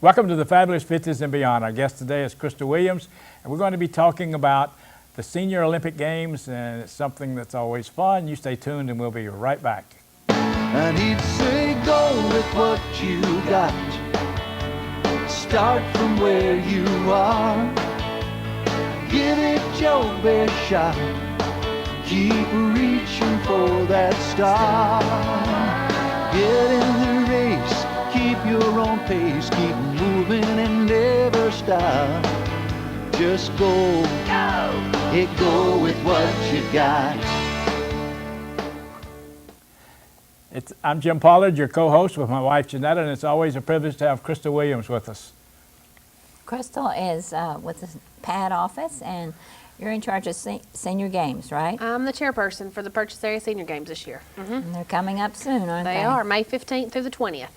Welcome to the Fabulous 50s and Beyond. Our guest today is Krista Williams, and we're going to be talking about the Senior Olympic Games, and it's something that's always fun. You stay tuned, and we'll be right back. And he'd say, go with what you got. Start from where you are. Give it your best shot. Keep reaching for that star. Get in the race. Keep your own pace, keep moving and never stop. Just go, go with what you got. I'm Jim Pollard, your co-host with my wife Janetta, and it's always a privilege to have Krista Williams with us. Crystal is with the PAD office, and you're in charge of senior games, right? I'm the chairperson for the Purchase Area Senior Games this year. And they're coming up soon, aren't they? They are, May 15th through the 20th.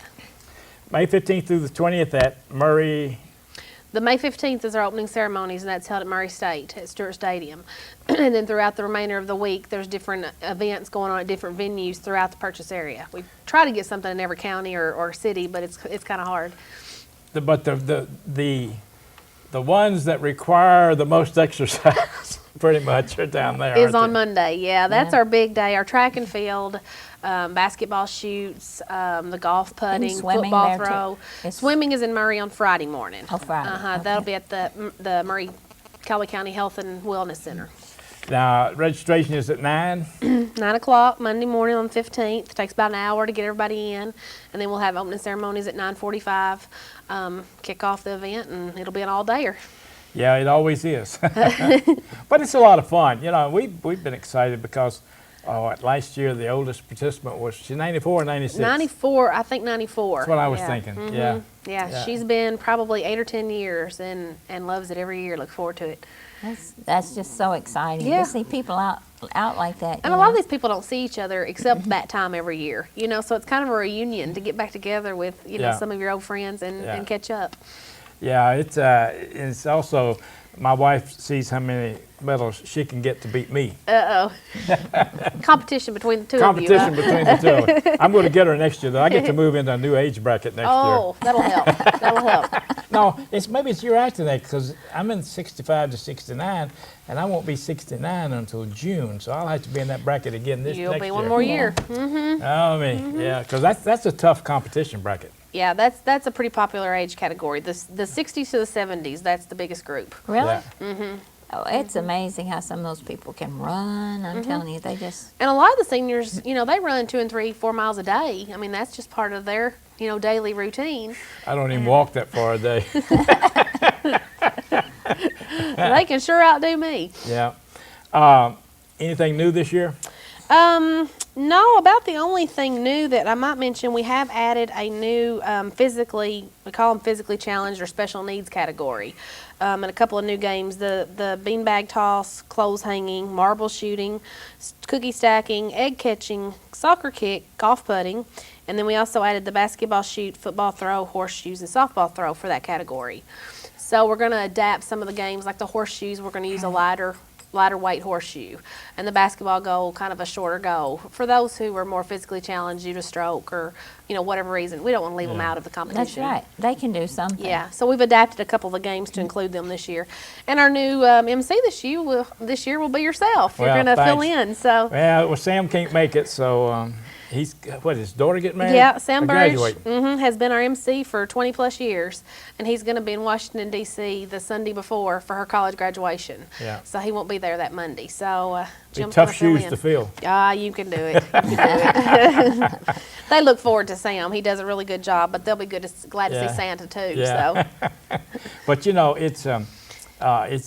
May 15th through the 20th at Murray. The May 15th is our opening ceremonies, and that's held at Murray State at Stewart Stadium. And then throughout the remainder of the week, there's different events going on at different venues throughout the Purchase area. We try to get something in every county or city, but it's kind of hard. But the ones that require the most exercise pretty much are down there. Is on they? Monday, yeah. That's our big day. Our track and field, basketball shoots, the golf putting, football throw. Swimming is in Murray on Friday morning. Oh, Friday. Okay. That'll be at the Murray Callaway County Health and Wellness Center. Now, registration is at 9? 9 o'clock Monday morning on the 15th. It takes about an hour to get everybody in, and then we'll have opening ceremonies at 9:45. Kick off the event, and it'll be an all-dayer. Yeah, it always is. But it's a lot of fun. You know, we've been excited because last year the oldest participant was she 94 or 96? 94, I think 94. That's what I was thinking. Mm-hmm. Yeah, she's been probably 8 or 10 years and loves it every year. Look forward to it. That's just so exciting to see people out like that. And a lot of these people don't see each other except that time every year, you know, so it's kind of a reunion to get back together with, you know, some of your old friends and catch up. Yeah, it's also, my wife sees how many medals she can get to beat me. Competition between the two of you. Competition between the two of us. I'm going to get her next year, though. I get to move into a new age bracket next year. Oh, that'll help. That'll help. No, maybe it's your acting age, because I'm in 65 to 69, and I won't be 69 until June, so I'll have to be in that bracket again next year. You'll be one more year. Mm-hmm. Oh, yeah, because that's a tough competition bracket. Yeah, that's a pretty popular age category. The 60s to the 70s, that's the biggest group. Really? Yeah. Mm-hmm. Oh, it's amazing how some of those people can run. I'm telling you, they just... And a lot of the seniors, you know, they run 2 and 3, 4 miles a day. I mean, that's just part of their, you know, daily routine. I don't even walk that far a day. They can sure outdo me. Yeah. Anything new this year? No, about the only thing new that I might mention, we have added a new we call them physically challenged or special needs category. And a couple of new games, the beanbag toss, clothes hanging, marble shooting, cookie stacking, egg catching, soccer kick, golf putting, and then we also added the basketball shoot, football throw, horseshoes, and softball throw for that category. So we're going to adapt some of the games, like the horseshoes, we're going to use a lighter weight horseshoe, and the basketball goal kind of a shorter goal for those who are more physically challenged due to stroke or, you know, whatever reason. We don't want to leave them out of the competition. That's right. They can do something. Yeah, so we've adapted a couple of the games to include them this year. And our new MC this year will be yourself. You're going to fill in. So. Well, Sam can't make it, so his daughter getting married? Yeah, Sam Burridge graduating. Has been our MC for 20 plus years, and he's going to be in Washington, D.C. the Sunday before for her college graduation. Yeah. So he won't be there that Monday. So Jim's tough gonna shoes to fill. You can do it. You can do it. They look forward to Sam. He does a really good job, but they'll be glad to see Santa too. Yeah. So. But you know, it's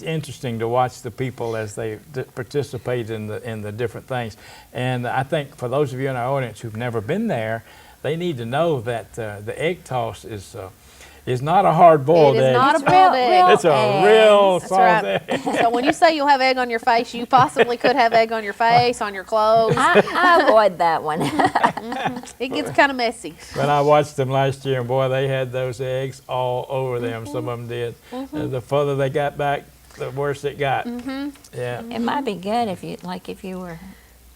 interesting to watch the people as they participate in the different things. And I think for those of you in our audience who've never been there, they need to know that the egg toss is not a hard-boiled egg. It is not a boiled egg. It's a real soft egg. So when you say you'll have egg on your face, you possibly could have egg on your face, on your clothes. I avoid that one. It gets kind of messy. When I watched them last year, and boy, they had those eggs all over them. Some of them did. And the further they got back, the worse it got. Yeah. It might be good if you were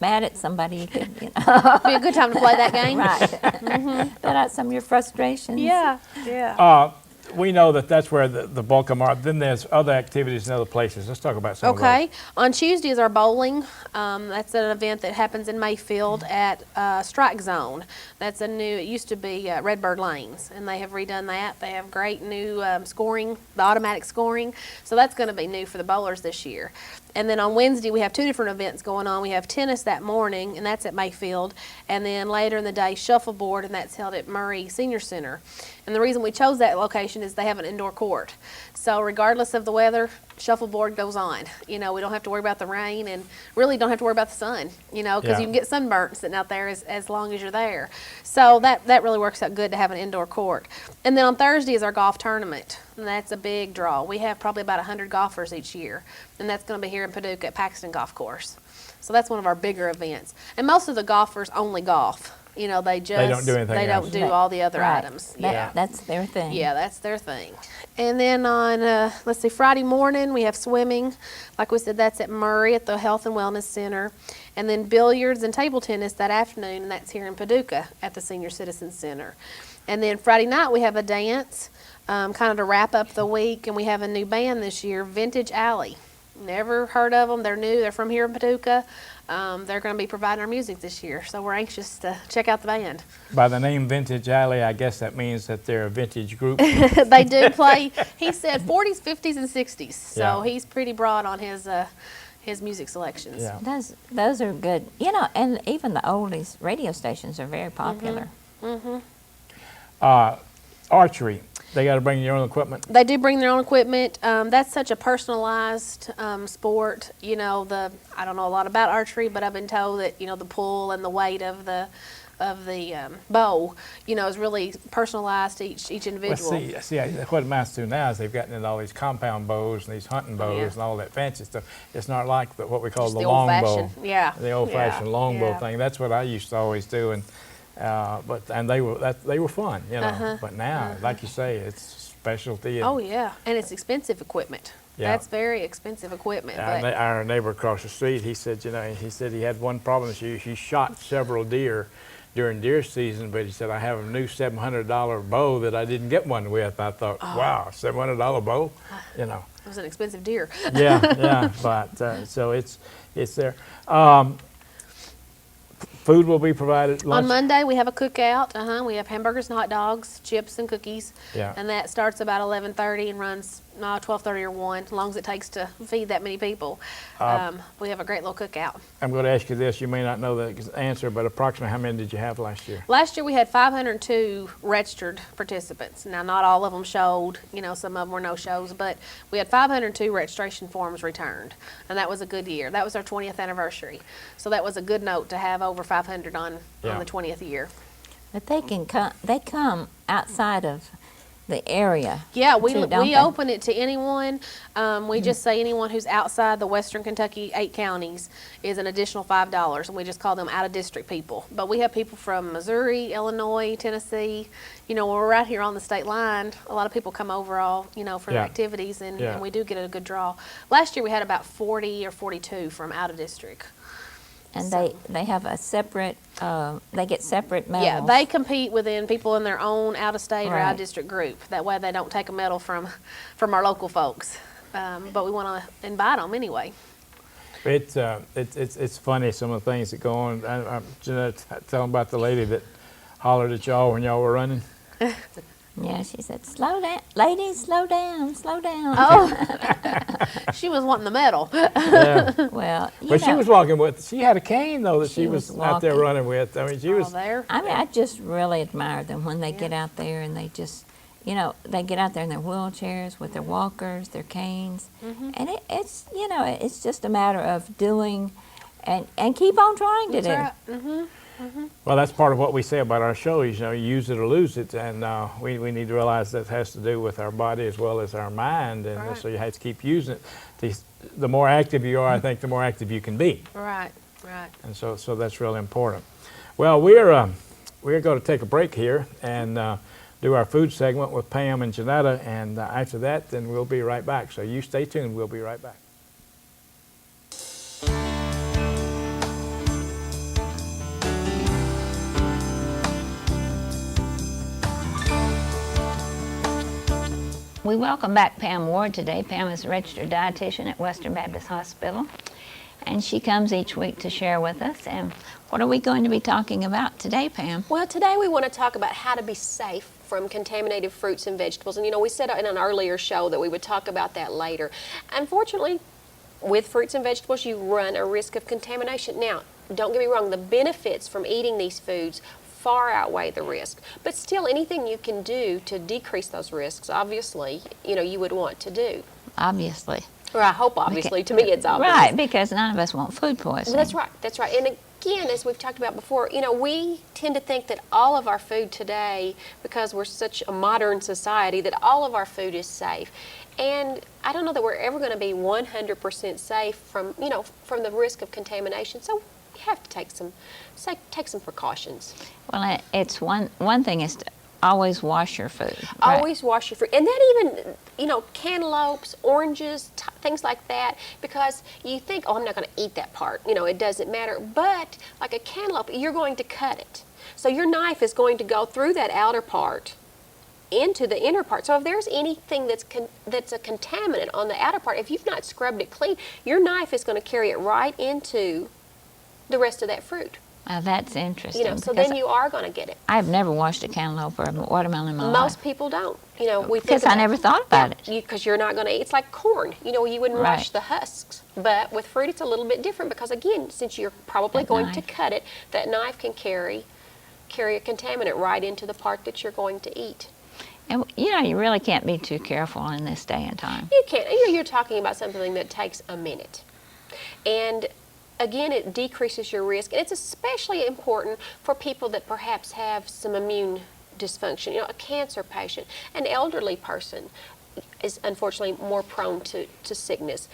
mad at somebody, you could, you know. Be a good time to play that game. Right. Let out some of your frustrations. Yeah, yeah. we know that that's where the bulk of them are. Then there's other activities in other places. Let's talk about some of those. Okay. On Tuesday is our bowling. That's an event that happens in Mayfield at Strike Zone. That's a new, it used to be Redbird Lanes, and they have redone that. They have great new scoring, the automatic scoring. So that's going to be new for the bowlers this year. And then on Wednesday, we have two different events going on. We have tennis that morning, and that's at Mayfield. And then later in the day, shuffleboard, and that's held at Murray Senior Center. And the reason we chose that location is they have an indoor court. So regardless of the weather, shuffleboard goes on. You know, we don't have to worry about the rain, and really don't have to worry about the sun, you know, because Yeah. you can get sunburnt sitting out there as long as you're there. So that really works out good to have an indoor court. And then on Thursday is our golf tournament, and that's a big draw. We have probably about 100 golfers each year, and that's going to be here in Paducah at Paxton Golf Course. So that's one of our bigger events. And most of the golfers only golf. You know, they don't do anything They else. don't do all the other Right. items. That- Yeah. That's their thing. Yeah, that's their thing. And then on, let's see, Friday morning, we have swimming. Like we said, that's at Murray at the Health and Wellness Center. And then billiards and table tennis that afternoon, and that's here in Paducah at the Senior Citizen Center. And then Friday night, we have a dance, kind of to wrap up the week, and we have a new band this year, Vintage Alley. Never heard of them. They're new. They're from here in Paducah. They're going to be providing our music this year, so we're anxious to check out the band. By the name Vintage Alley, I guess that means that they're a vintage group. They do play, he said 40s, 50s, and 60s, so Yeah. he's pretty broad on his music selections. Yeah. Those are good. You know, and even the oldies radio stations are very popular. Archery, they got to bring your own equipment. They do bring their own equipment. That's such a personalized sport. You know, I don't know a lot about archery, but I've been told that, you know, the pull and the weight of the bow, you know, is really personalized to each Well, individual. see, what it amounts to now is they've gotten into all these compound bows and these hunting bows Yeah. and all that fancy stuff. It's not like what we call Just the the long bow. old-fashioned, yeah, The old-fashioned yeah, longbow yeah. thing. That's what I used to always do, and they were fun, you know. But now, like you say, it's specialty. And, Oh yeah, and it's expensive equipment. Yeah. That's very expensive equipment. But our neighbor across the street, he said, he had one problem. He shot several deer during deer season, but he said, I have a new $700 bow that I didn't get one with. I thought, Oh. wow, $700 bow, you know. it was an expensive deer. Yeah, but so it's there. Food will be provided. Lunch? On Monday, we have a cookout. We have hamburgers and hot dogs, chips and cookies. Yeah. And that starts about 11:30 and runs 12:30 or 1, as long as it takes to feed that many people. We have a great little cookout. I'm going to ask you this. You may not know the answer, but approximately how many did you have last year? Last year, we had 502 registered participants. Now, not all of them showed. You know, some of them were no-shows, but we had 502 registration forms returned, and that was a good year. That was our 20th anniversary, so that was a good note to have over 500 on the 20th year. But they can come. They come outside of the area. Yeah, we too, don't we they? open it to anyone. We just say anyone who's outside the Western Kentucky 8 counties is an additional $5, and we just call them out-of-district people. But we have people from Missouri, Illinois, Tennessee. You know, when we're right here on the state line, a lot of people come over for Yeah. activities, and, Yeah. and we do get a good draw. Last year we had about 40 or 42 from out-of-district. And they have a separate. They get separate medals. Yeah, they compete within people in their own out-of-state or Right. out-of-district group. That way they don't take a medal from our local folks. But we want to invite them anyway. It's funny, some of the things that go on. Jeanette, tell them about the lady that hollered at y'all when y'all were running. Yeah, she said, "Slow down, ladies, slow down, slow down." Oh, she was wanting the medal. Yeah. Well, you But know, she was walking with, she had a cane though that she She was was out there walking. running with. I mean, she was, there. I mean, I just really admire them when they get Yeah. out there and they just, they get out there in their wheelchairs with their walkers, their canes, and it's it's just a matter of doing, and keep on trying to That's do. right. Mm-hmm. well, that's part of what we say about our show is, use it or lose it. And we need to realize that has to do with our body as well as our mind. And Right. so you have to keep using it. The more active you are, I think the more active you can be. Right, right. And so that's really important. Well, we're going to take a break here and do our food segment with Pam and Janetta, and after that, then we'll be right back. So you stay tuned. We'll be right back. We welcome back Pam Ward today. Pam is a registered dietitian at Western Baptist Hospital, and she comes each week to share with us. And what are we going to be talking about today, Pam? Well, today we want to talk about how to be safe from contaminated fruits and vegetables. And you know, we said in an earlier show that we would talk about that later. Unfortunately, with fruits and vegetables, you run a risk of contamination. Now, don't get me wrong, the benefits from eating these foods far outweigh the risk. But still, anything you can do to decrease those risks, obviously, you know, you would want to do. Obviously. Or I hope obviously. To me, it's obvious. Right, because none of us want food poisoning. Well, that's right. That's right. And again, as we've talked about before, you know, we tend to think that all of our food today, because we're such a modern society, that all of our food is safe. And I don't know that we're ever going to be 100% safe from, you know, from the risk of contamination. So we have to take some precautions. Well, it's one thing is to always wash your food. Always wash your fruit. And that even, you know, cantaloupes, oranges, things like that, because you think, oh, I'm not going to eat that part. You know, it doesn't matter. But like a cantaloupe, you're going to cut it. So your knife is going to go through that outer part into the inner part. So if there's anything that's a contaminant on the outer part, if you've not scrubbed it clean, your knife is going to carry it right into the rest of that fruit. That's interesting. You know, so then you are going to get it. I've never washed a cantaloupe or a watermelon in my life. Most people don't. You know, we think because I never thought about it. Because you're not going to eat. It's like corn. You know, you wouldn't Right. wash the husks. But with fruit, it's a little bit different because, again, since you're probably That going to knife. cut it, that knife can carry a contaminant right into the part that you're going to eat. And you know, you really can't be too careful in this day and time. You can't. You know, you're talking about something that takes a minute. And again, it decreases your risk. And it's especially important for people that perhaps have some immune dysfunction. You know, a cancer patient, an elderly person is unfortunately more prone to sickness.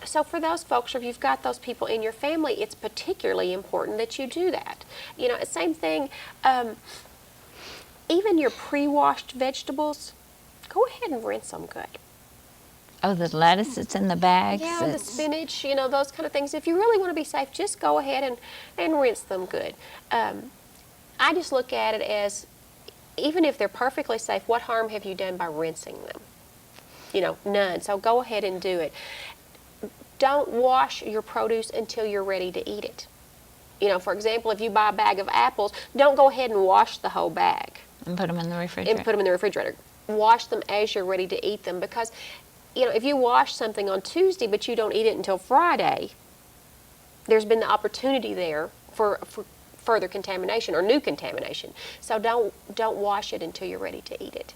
So for those folks, or if you've got those people in your family, it's particularly important that you do that. You know, same thing, even your pre-washed vegetables, go ahead and rinse them good. Oh, the lettuce that's in the bags. Yeah, the spinach, you know, those kind of things. If you really want to be safe, just go ahead and rinse them good. I just look at it as, even if they're perfectly safe, what harm have you done by rinsing them? You know, none. So go ahead and do it. Don't wash your produce until you're ready to eat it. You know, for example, if you buy a bag of apples, don't go ahead and wash the whole bag. And put them in the refrigerator. And put them in the refrigerator. Wash them as you're ready to eat them, because, you know, if you wash something on Tuesday but you don't eat it until Friday, there's been the opportunity there for further contamination or new contamination. So don't wash it until you're ready to eat it.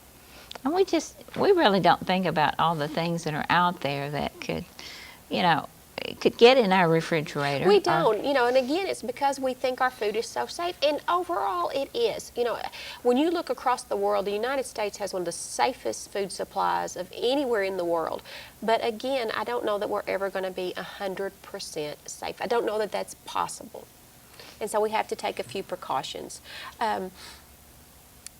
And we really don't think about all the things that are out there that could, you know, could get in our refrigerator. We don't, you know, and again, it's because we think our food is so safe, and overall it is. You know, when you look across the world, the United States has one of the safest food supplies of anywhere in the world. But again, I don't know that we're ever going to be 100% safe. I don't know that that's possible. And so we have to take a few precautions.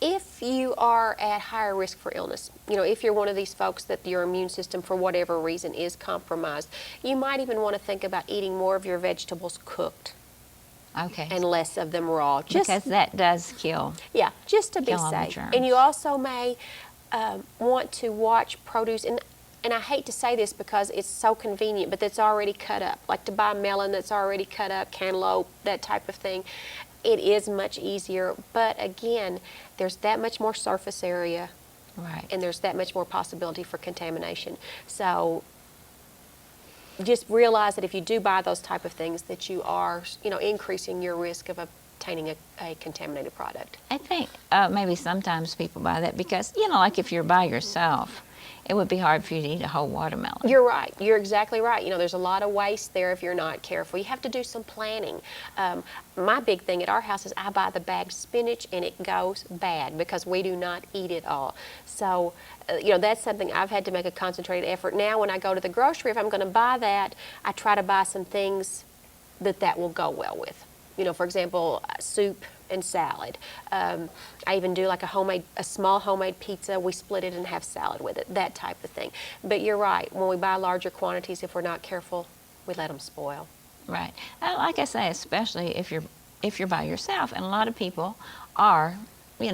If you are at higher risk for illness, you know, if you're one of these folks that your immune system for whatever reason is compromised, you might even want to think about eating more of your vegetables cooked. Okay. And less of them raw. Because that does kill. Yeah, just to be kill all the safe. germs. And you also may want to watch produce, and I hate to say this because it's so convenient, but that's already cut up. Like to buy melon that's already cut up, cantaloupe, that type of thing. It is much easier, but again, there's that much more surface area, Right. and there's that much more possibility for contamination. So just realize that if you do buy those type of things, that you are, you know, increasing your risk of obtaining a contaminated product. I think maybe sometimes people buy that because, you know, like if you're by yourself, it would be hard for you to eat a whole watermelon. You're right. You're exactly right. You know, there's a lot of waste there if you're not careful. You have to do some planning. My big thing at our house is I buy the bagged spinach and it goes bad because we do not eat it all. So, you know, that's something I've had to make a concentrated effort. Now when I go to the grocery, if I'm going to buy that, I try to buy some things that will go well with. You know, for example, soup and salad. I even do like a small homemade pizza. We split it and have salad with it, that type of thing. But you're right. When we buy larger quantities, if we're not careful, we let them spoil. Right. Like I say, especially if you're by yourself, and a lot of people are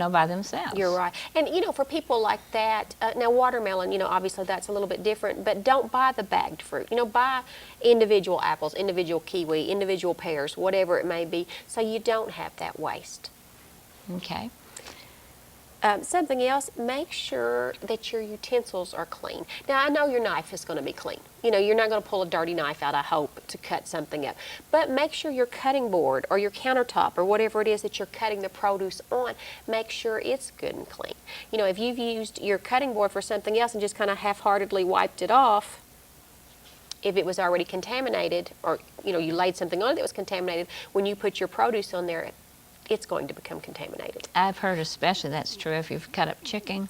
by themselves. You're right. And, for people like that, now watermelon, obviously that's a little bit different, but don't buy the bagged fruit. Buy individual apples, individual kiwi, individual pears, whatever it may be, so you don't have that waste. Okay. Something else, make sure that your utensils are clean. Now, I know your knife is going to be clean. You're not going to pull a dirty knife out, I hope, to cut something up. But make sure your cutting board or your countertop or whatever it is that you're cutting the produce on, make sure it's good and clean. If you've used your cutting board for something else and just kind of half-heartedly wiped it off, if it was already contaminated or, you laid something on it that was contaminated, when you put your produce on there, it's going to become contaminated. I've heard especially that's true if you've cut up chicken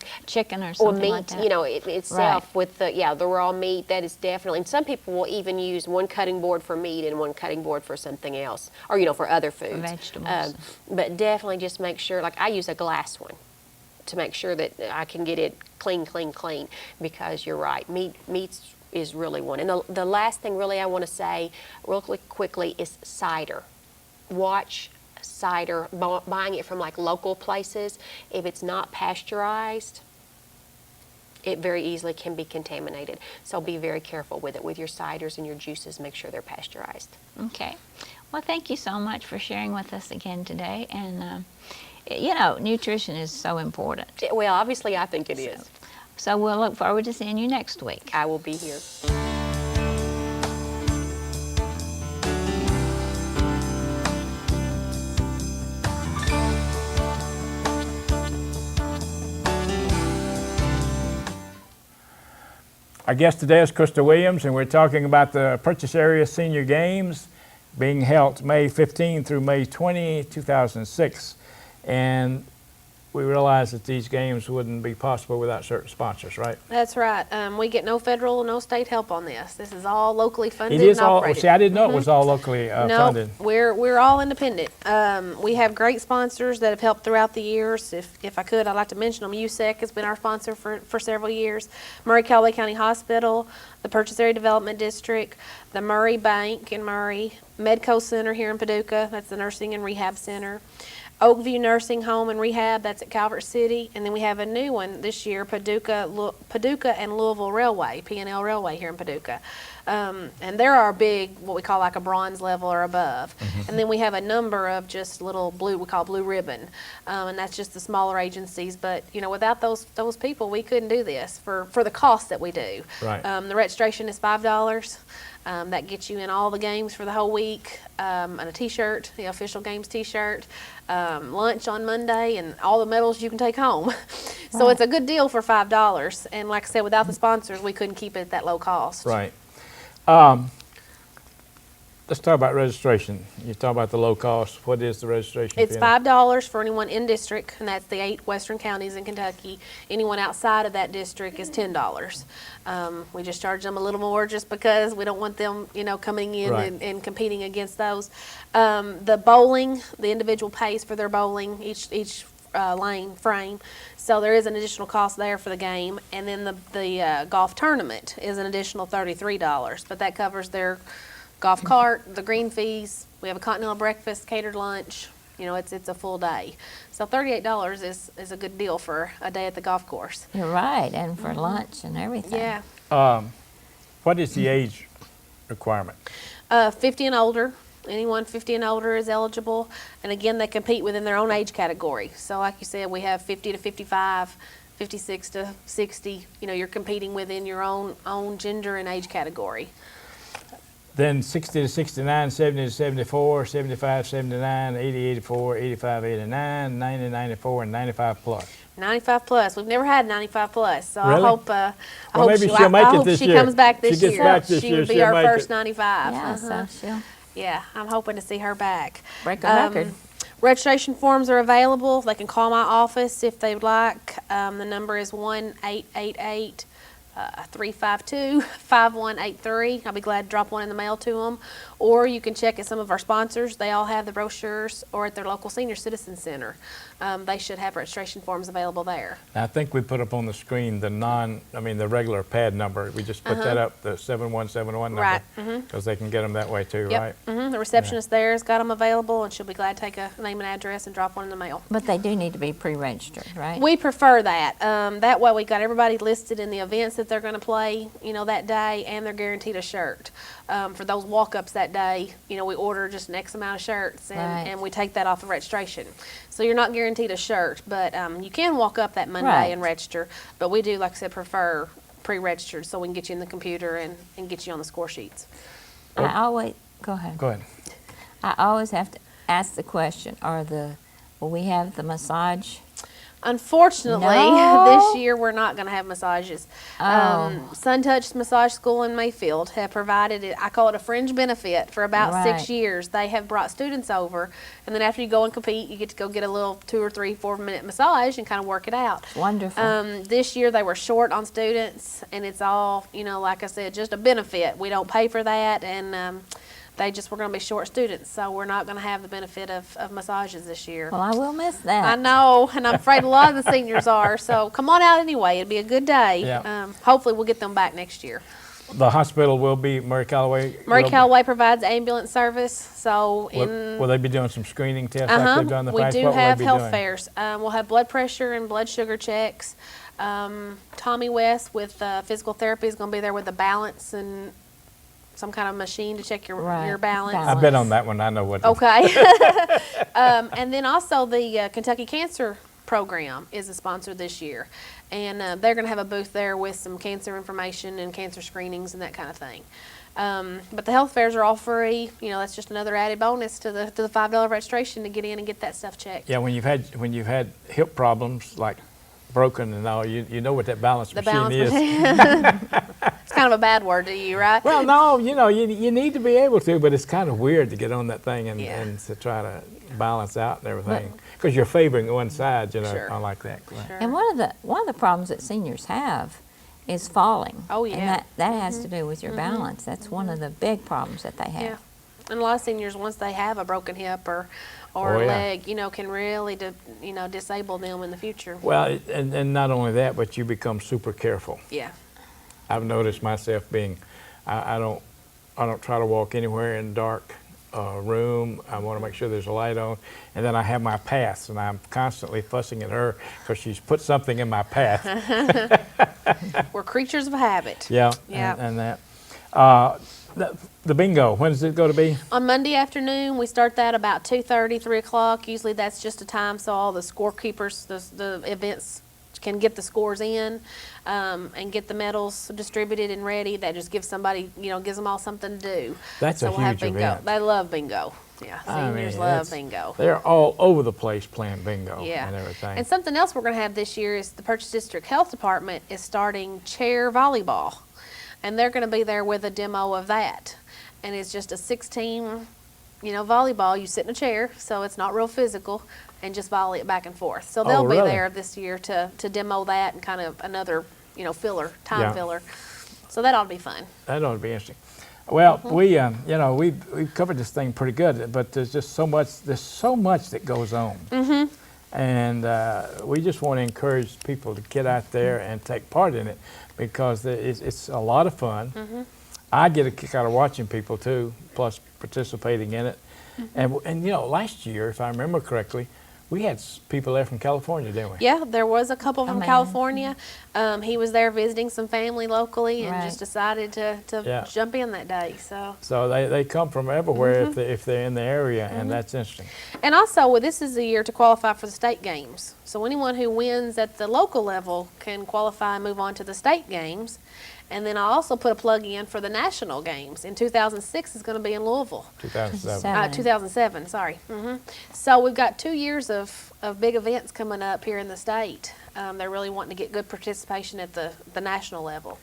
or Or something meat, like that. itself Right. with the raw meat, that is definitely, and some people will even use one cutting board for meat and one cutting board for something else, or, for other foods. vegetables. But definitely just make sure, like I use a glass one to make sure that I can get it clean, because you're right, meats is really one. And the last thing really I want to say real quickly is cider. Watch cider, buying it from like local places, if it's not pasteurized, it very easily can be contaminated. So be very careful with it. With your ciders and your juices, make sure they're pasteurized. Okay. Well, thank you so much for sharing with us again today. And, nutrition is so important. Well, obviously I think it is. So we'll look forward to seeing you next week. I will be here. Our guest today is Krista Williams, and we're talking about the Purchase Area Senior Games being held May 15 through May 20, 2006. And we realized that these games wouldn't be possible without certain sponsors, right? That's right. We get no federal, no state help on this. This is all locally funded It is and all, operated. see, I didn't know it was all locally funded. No, we're all independent. We have great sponsors that have helped throughout the years. If I could, I'd like to mention them. USEC has been our sponsor for several years. Murray-Callaway County Hospital, the Purchase Area Development District, the Murray Bank in Murray, Medco Center here in Paducah, that's the Nursing and Rehab Center. Oakview Nursing Home and Rehab, that's at Calvert City. And then we have a new one this year, Paducah and Louisville Railway, P&L Railway here in Paducah. And they're our big, what we call like a bronze level or above. And then we have a number of just little blue, we call blue ribbon. And that's just the smaller agencies. But, without those people, we couldn't do this for the cost that we do. Right. The registration is $5. That gets you in all the games for the whole week, and a t-shirt, the official games t-shirt, lunch on Monday, and all the medals you can take home. So it's a good deal for $5. And like I said, without the sponsors, we couldn't keep it at that low cost. Right. Let's talk about registration. You talk about the low cost. What is the registration It's fee? $5 for anyone in district, and that's the 8 western counties in Kentucky. Anyone outside of that district is $10. We just charge them a little more just because we don't want them, coming in Right. and competing against those. The bowling, the individual pays for their bowling, each lane frame. So there is an additional cost there for the game. And then the golf tournament is an additional $33, but that covers their golf cart, the green fees. We have a continental breakfast, catered lunch. It's a full day. So $38 is a good deal for a day at the golf course. You're right, and for lunch and everything. Yeah. What is the age requirement? 50 and older. Anyone 50 and older is eligible. And again, they compete within their own age category. So like you said, we have 50 to 55, 56 to 60. You're competing within your own gender and age category. Then 60 to 69, 70 to 74, 75, 79, 80, 84, 85, 89, 90, 94, and 95 plus. 95 plus. We've never had 95 plus, so Really? I hope. Well, maybe she'll make I it hope this she year. comes back this She gets year. back this She year, would be she'll our make first it. 95. Yeah, so she'll Yeah, I'm hoping to see her back. break a record. Registration forms are available. They can call my office if they would like. The number is 1-888 352-5183. I'll be glad to drop one in the mail to them. Or you can check at some of our sponsors. They all have the brochures, or at their local senior citizen center. They should have registration forms available there. Now, I think we put up on the screen the the regular pad number. We just put that up, the 7171 number. Right. Because they can get them that way too, right? The receptionist there has got them available, and she'll be glad to take a name and address and drop one in the mail. But they do need to be pre-registered, right? We prefer that. That way we got everybody listed in the events that they're going to play, that day, and they're guaranteed a shirt. For those walk-ups that day, we order just an X amount of shirts, and we take that off of registration. So you're not guaranteed a shirt, but you can walk up that Monday Right. and register. But we do, like I said, prefer pre-registered so we can get you in the computer and get you on the score sheets. Go ahead. Go ahead. I always have to ask the question, will we have the massage? Unfortunately, No? this year we're not going to have massages. Oh. Suntouch Massage School in Mayfield have provided it. I call it a fringe benefit for about Right. 6 years. They have brought students over, and then after you go and compete, you get to go get a little 2 or 3, 4 minute massage and kind of work it out. Wonderful. This year they were short on students, and it's all, like I said, just a benefit. We don't pay for that, and we're going to be short students, so we're not going to have the benefit of massages this year. Well, I will miss that. I know, and I'm afraid a lot of the seniors are, so come on out anyway. It'll be a good day. Yeah. Hopefully we'll get them back next year. The hospital will be Murray Callaway? Murray Callaway provides ambulance service, so Will they be doing some screening tests like they've done in the we past? do What will they have be health doing? fairs. We'll have blood pressure and blood sugar checks. Tommy West with physical therapy is going to be there with a balance and some kind of machine to check your Right, balance. balance. I've been on that one. I know what. Okay. And then also the Kentucky Cancer Program is a sponsor this year. And they're going to have a booth there with some cancer information and cancer screenings and that kind of thing. But the health fairs are all free. That's just another added bonus to the $5 registration to get in and get that stuff checked. Yeah, when you've had hip problems like broken and all, you know what that balance The machine balance is. It's kind of a bad word to you, right? Well, no, you need to be able to, but it's kind of weird to get on that thing and, Yeah. and to try to balance out and everything, because you're favoring one side, Sure. I like that. Sure. And one of the problems that seniors have is falling. Oh, yeah. And that has to do with your balance. That's one of the big problems that they have. Yeah. And a lot of seniors, once they have a broken hip or Oh, yeah. leg, can really, disable them in the future. Well, and not only that, but you become super careful. Yeah. I've noticed myself I don't try to walk anywhere in dark room. I want to make sure there's a light on, and then I have my paths, and I'm constantly fussing at her because she's put something in my path. We're creatures of habit. Yeah, Yeah. and that. The bingo, when is it going to be? On Monday afternoon, we start that about 2:30, 3 o'clock. Usually that's just a time so all the scorekeepers, the events can get the scores in and get the medals distributed and ready. That just gives somebody, gives them all something to do. That's so a we'll have huge bingo. event. They love bingo. Yeah, I seniors mean, love it's- bingo. They're all over the place playing bingo Yeah. and everything. And something else we're going to have this year is the Purchase District Health Department is starting chair volleyball. And they're going to be there with a demo of that. And it's just a 16, volleyball. You sit in a chair, so it's not real physical, and just volley it back and forth. So they'll be really? there this year to demo that and kind of another, time Yeah. filler. So that ought to be fun. That ought to be interesting. Well, Mm-hmm. we've covered this thing pretty good, but there's just so much that goes on. Mm-hmm. And we just want to encourage people to get out there and take part in it, because it's a lot of fun. Mm-hmm. I get a kick out of watching people too, plus participating in it. Mm-hmm. And last year, if I remember correctly, we had people there from California, didn't we? Yeah, there was a couple from man. California. He was there visiting some family locally and Right. just decided to Yeah. jump in that day. So they come from everywhere Mm-hmm. if they're in the area, and that's interesting. And also, this is the year to qualify for the state games. So anyone who wins at the local level can qualify and move on to the state games. And then I also put a plug in for the national games. In 2006 is going to be in Louisville. 2007. 2007, sorry. So we've got 2 years of big events coming up here in the state. They're really wanting to get good participation at the national level.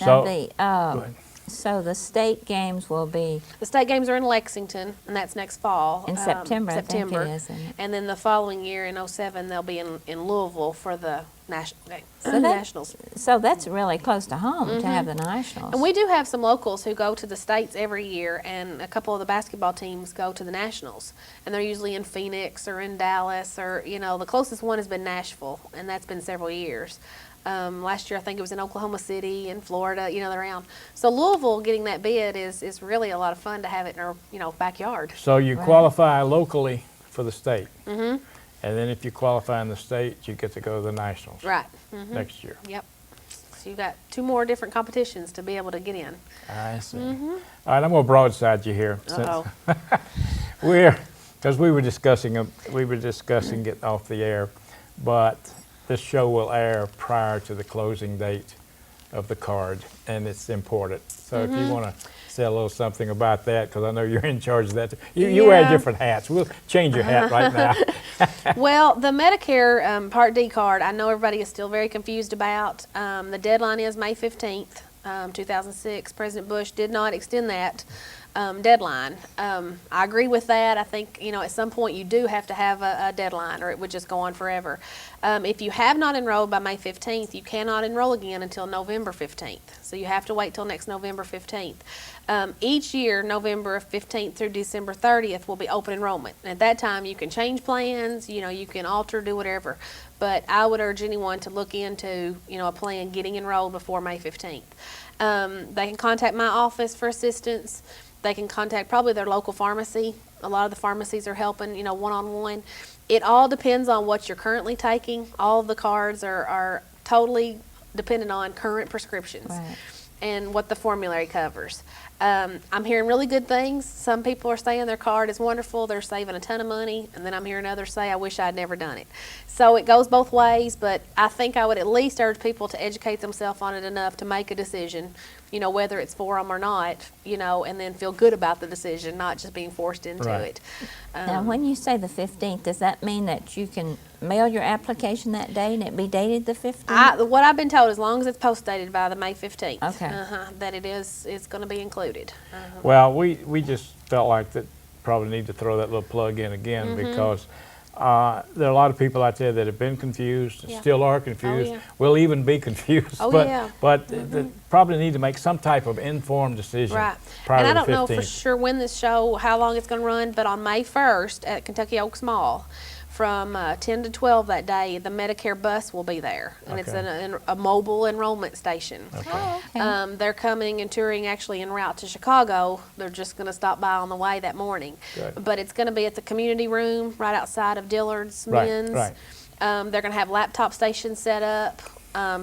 Now, So, the go ahead. So the state games will be The state games are in Lexington, and that's next fall. in September, I think September. it is, isn't it? And then the following year in '07, they'll be in Louisville for the So that- nationals. So that's really close to home to have the nationals. And we do have some locals who go to the states every year, and a couple of the basketball teams go to the nationals. And they're usually in Phoenix or in Dallas, or, the closest one has been Nashville, and that's been several years. Last year, I think it was in Oklahoma City and Florida, they're around. So Louisville getting that bid is really a lot of fun to have it in our, backyard. So you Right. qualify locally for the state. Mm-hmm. And then if you qualify in the state, you get to go to the nationals Right. next year. Yep. So you've got 2 more different competitions to be able to get in. I see. All right, I'm going to broadside you here. since Uh-oh. Because we were discussing it off the air, but this show will air prior to the closing date of the card, and it's important. So if you want to say a little something about that, because I know you're in charge of that. You wear Yeah. different hats. We'll change your hat right now. Well, the Medicare Part D card, I know everybody is still very confused about. The deadline is May 15th, 2006. President Bush did not extend that deadline. I agree with that. I think, at some point you do have to have a deadline, or it would just go on forever. If you have not enrolled by May 15th, you cannot enroll again until November 15th. So you have to wait till next November 15th. Each year, November 15th through December 30th will be open enrollment. At that time, you can change plans, you can alter, do whatever. But I would urge anyone to look into, a plan getting enrolled before May 15th. They can contact my office for assistance. They can contact probably their local pharmacy. A lot of the pharmacies are helping, one-on-one. It all depends on what you're currently taking. All of the cards are totally dependent on current prescriptions. Right. And what the formulary covers. I'm hearing really good things. Some people are saying their card is wonderful, they're saving a ton of money, and then I'm hearing others say, I wish I'd never done it. So it goes both ways, but I think I would at least urge people to educate themselves on it enough to make a decision, whether it's for them or not, and then feel good about the decision, not just being forced into Right. it. Now, when you say the 15th, does that mean that you can mail your application that day and it be dated the 15th? What I've been told, as long as it's post-dated by the May 15th, Okay. that it's going to be included. Well, we just felt like that probably need to throw that little plug in again because there are a lot of people out there that have been confused, Yeah. still are confused, yeah. will even be confused. Oh, but yeah. but they probably need to make some type of informed decision Right. prior And I to don't the know 15th. for sure when this show, how long it's going to run, but on May 1st at Kentucky Oaks Mall, from 10 to 12 that day, the Medicare bus will be there. And it's Okay. a mobile enrollment station. Oh, okay. They're coming and touring actually en route to Chicago. They're just going to stop by on the way that morning. Good. But it's going to be at the community room right outside of Dillard's Right, Men's. right. They're going to have laptop stations set up.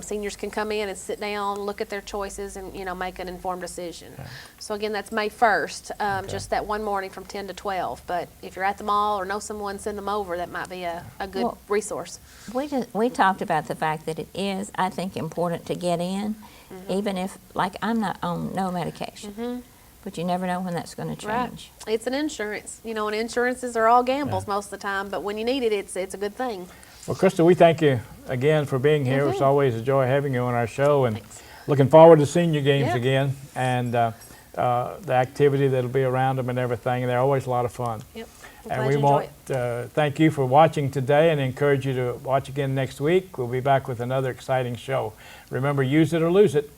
Seniors can come in and sit down, look at their choices, and make an informed decision. So again, that's May 1st, just that one morning from 10 to 12. But if you're at the mall or know someone, send them over. That might be a good Well, resource. We talked about the fact that it is, I think, important to get in, even if, like, I'm not on no medication. But you never know when that's going to Right. change. It's an insurance, and insurances are all gambles most of the time. But when you need it, it's a good thing. Well, Krista, we thank you again for being here. It's always a joy having you on our show, and Thanks. looking forward to seeing your games Yeah. again and the activity that'll be around them and everything. They're always a lot of fun. Yep. I'm And glad we you enjoy want it. to thank you for watching today and encourage you to watch again next week. We'll be back with another exciting show. Remember, use it or lose it.